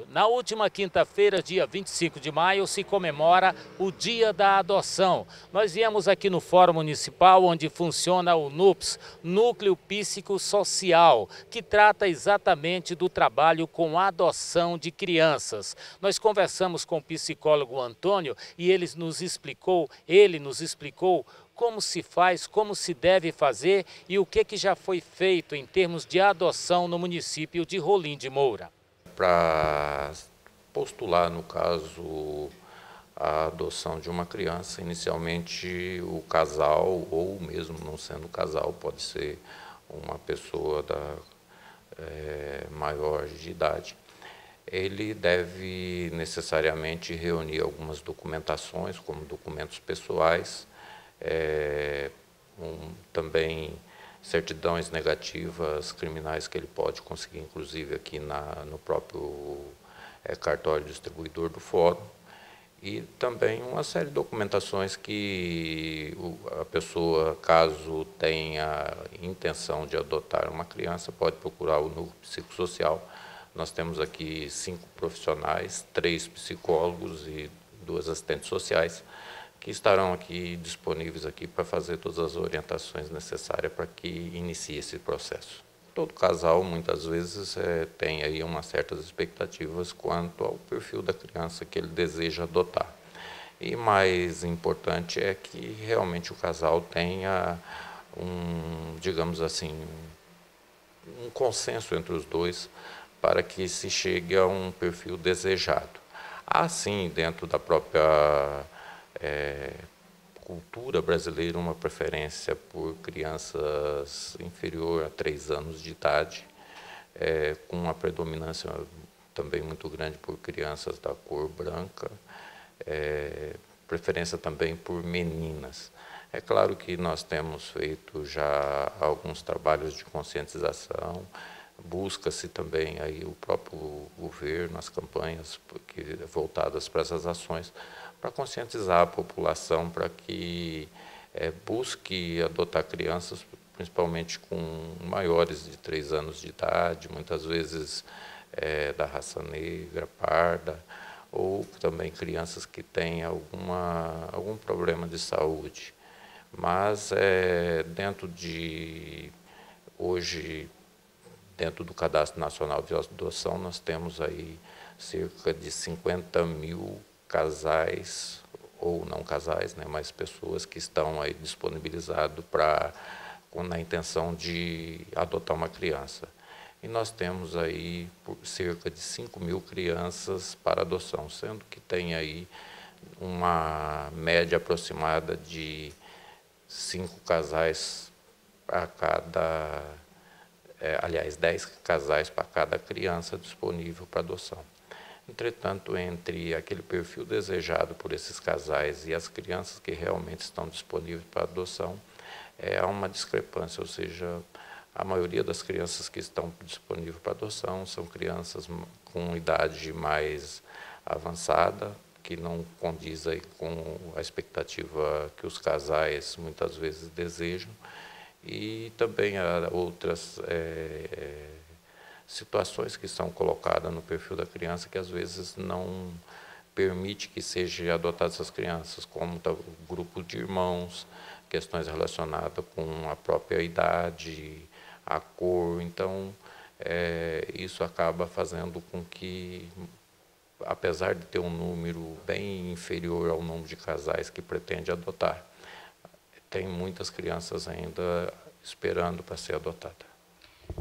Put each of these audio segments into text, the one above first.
Antônio, na última quinta-feira, dia 25 de maio, se comemora o Dia da Adoção. Nós viemos aqui no Fórum Municipal, onde funciona o NUPS, Núcleo Psicossocial, que trata exatamente do trabalho com adoção de crianças. Nós conversamos com o psicólogo Antônio e ele nos explicou como se faz, como se deve fazer e o que já foi feito em termos de adoção no município de Rolim de Moura. Para postular, no caso, a adoção de uma criança, inicialmente o casal, ou mesmo não sendo casal, pode ser uma pessoa maior de idade, ele deve necessariamente reunir algumas documentações, como documentos pessoais, também certidões negativas criminais que ele pode conseguir, inclusive, aqui no próprio cartório distribuidor do Fórum, e também uma série de documentações que a pessoa, caso tenha intenção de adotar uma criança, pode procurar o núcleo psicossocial. Nós temos aqui 5 profissionais, 3 psicólogos e 2 assistentes sociais, que estarão aqui disponíveis aqui para fazer todas as orientações necessárias para que inicie esse processo. Todo casal, muitas vezes, tem aí umas certas expectativas quanto ao perfil da criança que ele deseja adotar. E mais importante é que realmente o casal tenha digamos assim, um consenso entre os dois para que se chegue a um perfil desejado. Há, sim, dentro da própria cultura brasileira, uma preferência por crianças inferior a 3 anos de idade, com uma predominância também muito grande por crianças da cor branca, preferência também por meninas. É claro que nós temos feito já alguns trabalhos de conscientização, busca-se também aí o próprio governo, as campanhas voltadas para essas ações, para conscientizar a população para que busque adotar crianças, principalmente com maiores de 3 anos de idade, muitas vezes da raça negra, parda, ou também crianças que têm algum problema de saúde. Mas hoje, dentro do Cadastro Nacional de Adoção, nós temos aí cerca de 50 mil casais, ou não casais, né, mas pessoas que estão aí disponibilizados na intenção de adotar uma criança. E nós temos aí cerca de 5 mil crianças para adoção, sendo que tem aí uma média aproximada de 5 casais para cada, 10 casais para cada criança disponível para adoção. Entretanto, entre aquele perfil desejado por esses casais e as crianças que realmente estão disponíveis para adoção, há uma discrepância, ou seja, a maioria das crianças que estão disponíveis para adoção são crianças com idade mais avançada, que não condiz aí com a expectativa que os casais muitas vezes desejam, e também há outras situações que são colocadas no perfil da criança que às vezes não permite que sejam adotadas essas crianças, como o grupo de irmãos, questões relacionadas com a própria idade, a cor. Então, isso acaba fazendo com que, apesar de ter um número bem inferior ao número de casais que pretende adotar, tem muitas crianças ainda esperando para ser adotada.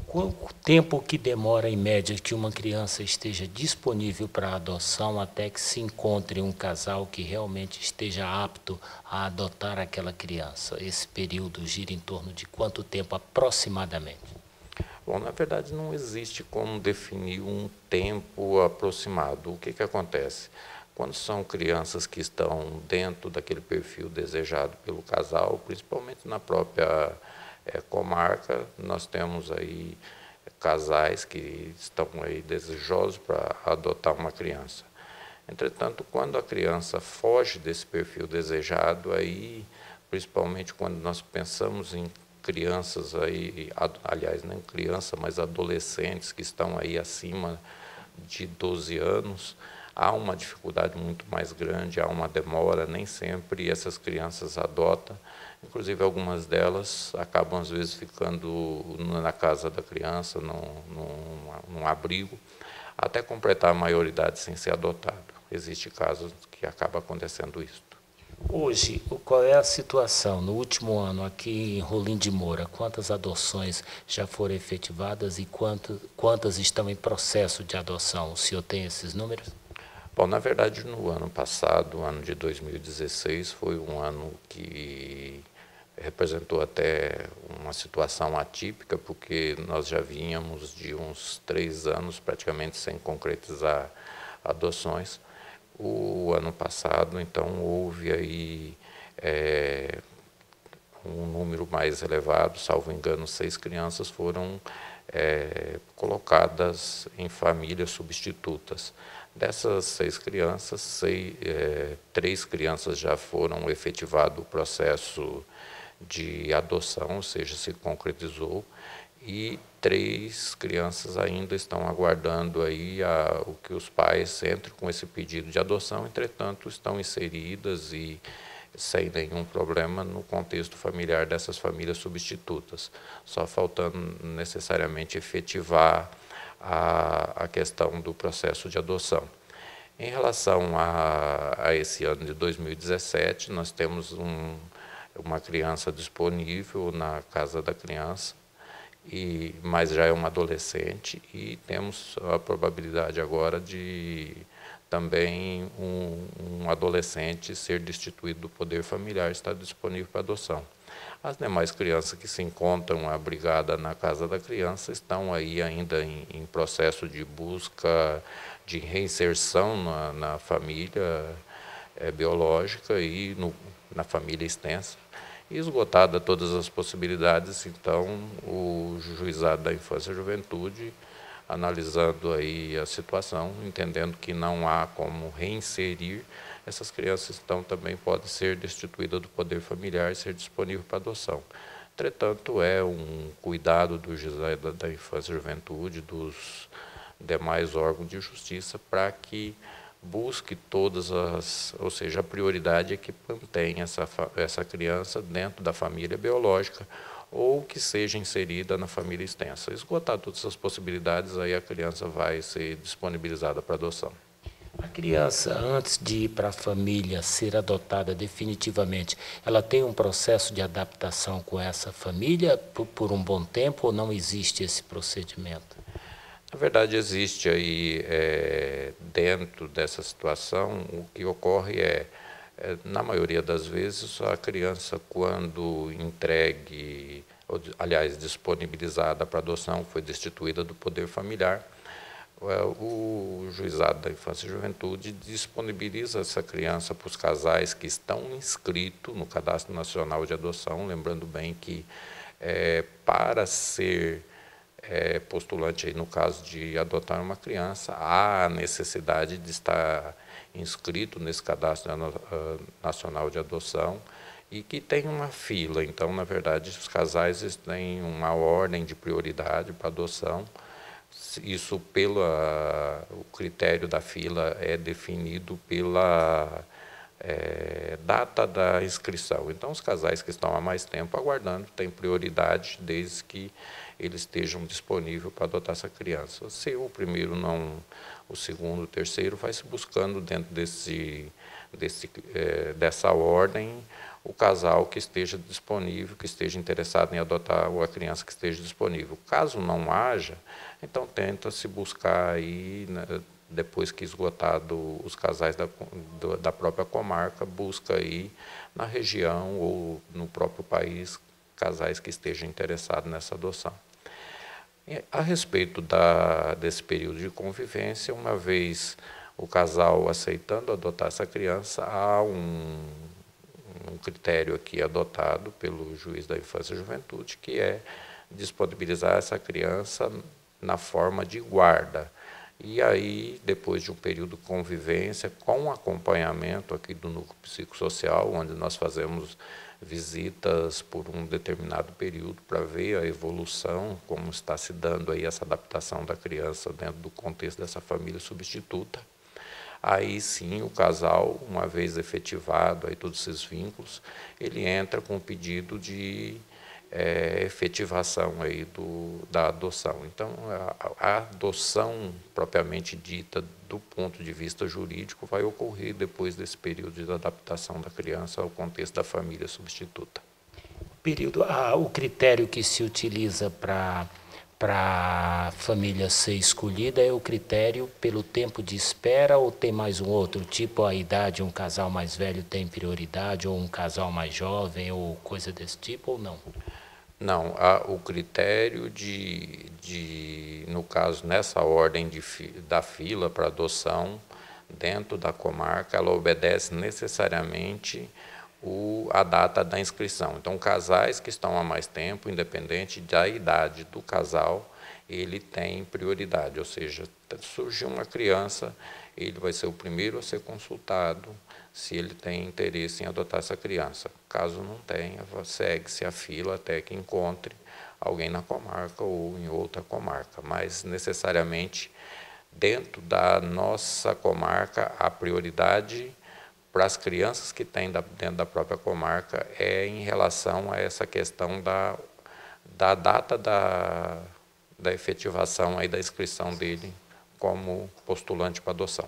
Quanto tempo que demora, em média, que uma criança esteja disponível para adoção até que se encontre um casal que realmente esteja apto a adotar aquela criança? Esse período gira em torno de quanto tempo aproximadamente? Bom, na verdade não existe como definir um tempo aproximado. O que acontece? Quando são crianças que estão dentro daquele perfil desejado pelo casal, principalmente na própria comarca, nós temos aí casais que estão aí desejosos para adotar uma criança. Entretanto, quando a criança foge desse perfil desejado, aí, principalmente quando nós pensamos em crianças aí, aliás, não criança, mas adolescentes que estão aí acima de 12 anos, há uma dificuldade muito mais grande, há uma demora, nem sempre essas crianças adotam. Inclusive, algumas delas acabam, às vezes, ficando na casa da criança, num abrigo, até completar a maioridade sem ser adotado. Existem casos que acaba acontecendo isso. Hoje, qual é a situação? No último ano, aqui em Rolim de Moura, quantas adoções já foram efetivadas e quantas estão em processo de adoção? O senhor tem esses números? Bom, na verdade, no ano passado, o ano de 2016, foi um ano que representou até uma situação atípica, porque nós já vínhamos de uns 3 anos praticamente sem concretizar adoções. O ano passado, então, houve aí um número mais elevado, salvo engano, 6 crianças foram colocadas em famílias substitutas. Dessas 6 crianças, 3 crianças já foram efetivado o processo de adoção, ou seja, se concretizou, e 3 crianças ainda estão aguardando aí o que os pais entrem com esse pedido de adoção, entretanto, estão inseridas e sem nenhum problema no contexto familiar dessas famílias substitutas, só faltando necessariamente efetivar a questão do processo de adoção. Em relação a esse ano de 2017, nós temos uma criança disponível na casa da criança, mas já é uma adolescente, e temos a probabilidade agora de também um adolescente ser destituído do poder familiar, estar disponível para adoção. As demais crianças que se encontram abrigadas na casa da criança estão aí ainda em processo de busca de reinserção na família biológica e na família extensa. E esgotada todas as possibilidades, então, o Juizado da Infância e Juventude, analisando aí a situação, entendendo que não há como reinserir, essas crianças, então, também podem ser destituídas do poder familiar e ser disponível para adoção. Entretanto, é um cuidado do Juizado da Infância e Juventude, dos demais órgãos de justiça, para que busque ou seja, a prioridade é que mantenha essa criança dentro da família biológica ou que seja inserida na família extensa. Esgotar todas essas possibilidades, aí a criança vai ser disponibilizada para adoção. A criança, antes de ir para a família, ser adotada definitivamente, ela tem um processo de adaptação com essa família por um bom tempo ou não existe esse procedimento? Na verdade, existe aí, dentro dessa situação, o que ocorre na maioria das vezes, a criança, quando entregue, aliás, disponibilizada para adoção, foi destituída do poder familiar, o Juizado da Infância e Juventude disponibiliza essa criança para os casais que estão inscritos no Cadastro Nacional de Adoção, lembrando bem que para ser postulante, aí, no caso de adotar uma criança, há a necessidade de estar inscrito nesse Cadastro Nacional de Adoção e que tem uma fila. Então, na verdade, os casais têm uma ordem de prioridade para adoção. Isso, o critério da fila é definido pela data da inscrição. Então, os casais que estão há mais tempo aguardando têm prioridade desde que eles estejam disponíveis para adotar essa criança. Se o primeiro não, o segundo, o terceiro, vai se buscando dentro dessa ordem o casal que esteja disponível, que esteja interessado em adotar a criança que esteja disponível. Caso não haja, então tenta-se buscar aí, né, depois que esgotado os casais da própria comarca, busca aí na região ou no próprio país casais que estejam interessados nessa adoção. A respeito desse período de convivência, uma vez o casal aceitando adotar essa criança, há um critério aqui adotado pelo Juiz da Infância e Juventude, que é disponibilizar essa criança na forma de guarda. E aí, depois de um período de convivência, com acompanhamento aqui do núcleo psicossocial, onde nós fazemos visitas por um determinado período para ver a evolução, como está se dando aí essa adaptação da criança dentro do contexto dessa família substituta. Aí sim o casal, uma vez efetivado aí todos esses vínculos, ele entra com o pedido de efetivação aí da adoção. Então, a adoção propriamente dita do ponto de vista jurídico vai ocorrer depois desse período de adaptação da criança ao contexto da família substituta. O critério que se utiliza para a família ser escolhida é o critério pelo tempo de espera, ou tem mais um outro, tipo a idade, um casal mais velho tem prioridade, ou um casal mais jovem, ou coisa desse tipo, ou não? Não, o critério no caso, nessa ordem da fila para adoção, dentro da comarca, ela obedece necessariamente a data da inscrição. Então, casais que estão há mais tempo, independente da idade do casal, ele tem prioridade, ou seja, surgiu uma criança, ele vai ser o primeiro a ser consultado se ele tem interesse em adotar essa criança. Caso não tenha, segue-se a fila até que encontre alguém na comarca ou em outra comarca. Mas, necessariamente, dentro da nossa comarca, a prioridade para as crianças que têm dentro da própria comarca é em relação a essa questão da data da efetivação aí da inscrição dele como postulante para adoção.